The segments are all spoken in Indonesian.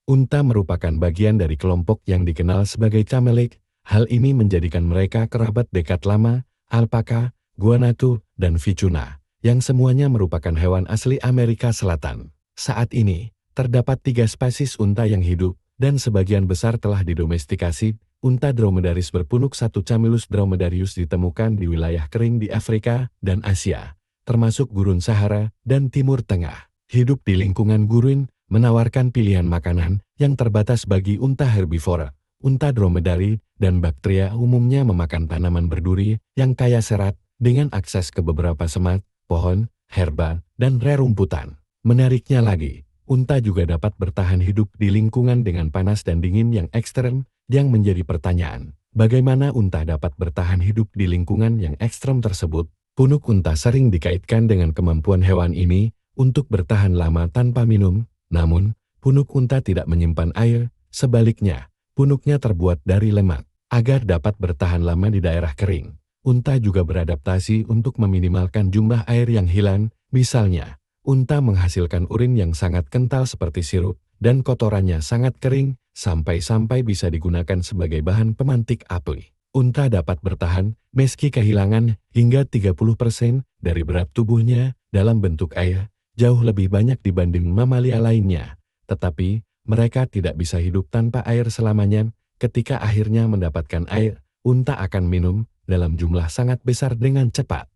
Unta merupakan bagian dari kelompok yang dikenal sebagai camelik. Hal ini menjadikan mereka kerabat dekat lama, alpaka, guanatu, dan vicuna, yang semuanya merupakan hewan asli Amerika Selatan. Saat ini, terdapat 3 spesies unta yang hidup, dan sebagian besar telah didomestikasi. Unta dromedaris berpunuk 1 Camellus dromedarius ditemukan di wilayah kering di Afrika dan Asia, termasuk Gurun Sahara dan Timur Tengah. Hidup di lingkungan gurun menawarkan pilihan makanan yang terbatas bagi unta herbivora. Unta dromedari dan baktria umumnya memakan tanaman berduri yang kaya serat dengan akses ke beberapa semak, pohon, herba, dan rerumputan. Menariknya lagi, unta juga dapat bertahan hidup di lingkungan dengan panas dan dingin yang ekstrem, yang menjadi pertanyaan, bagaimana unta dapat bertahan hidup di lingkungan yang ekstrem tersebut? Punuk unta sering dikaitkan dengan kemampuan hewan ini untuk bertahan lama tanpa minum, namun, punuk unta tidak menyimpan air, sebaliknya, punuknya terbuat dari lemak. Agar dapat bertahan lama di daerah kering, unta juga beradaptasi untuk meminimalkan jumlah air yang hilang, misalnya, unta menghasilkan urin yang sangat kental seperti sirup, dan kotorannya sangat kering, sampai-sampai bisa digunakan sebagai bahan pemantik api. Unta dapat bertahan meski kehilangan hingga 30% dari berat tubuhnya dalam bentuk air, jauh lebih banyak dibanding mamalia lainnya. Tetapi, mereka tidak bisa hidup tanpa air selamanya. Ketika akhirnya mendapatkan air, unta akan minum dalam jumlah sangat besar dengan cepat.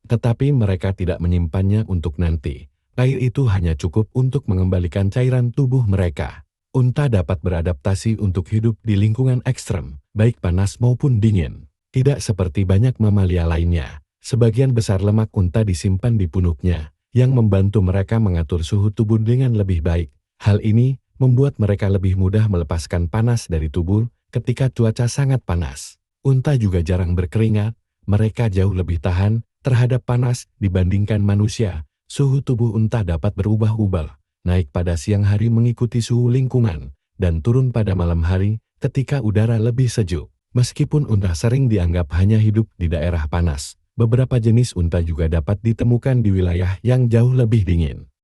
Tetapi mereka tidak menyimpannya untuk nanti. Air itu hanya cukup untuk mengembalikan cairan tubuh mereka. Unta dapat beradaptasi untuk hidup di lingkungan ekstrem, baik panas maupun dingin. Tidak seperti banyak mamalia lainnya, sebagian besar lemak unta disimpan di punuknya, yang membantu mereka mengatur suhu tubuh dengan lebih baik. Hal ini membuat mereka lebih mudah melepaskan panas dari tubuh ketika cuaca sangat panas. Unta juga jarang berkeringat, mereka jauh lebih tahan terhadap panas dibandingkan manusia. Suhu tubuh unta dapat berubah-ubah, naik pada siang hari mengikuti suhu lingkungan, dan turun pada malam hari ketika udara lebih sejuk. Meskipun unta sering dianggap hanya hidup di daerah panas, beberapa jenis unta juga dapat ditemukan di wilayah yang jauh lebih dingin.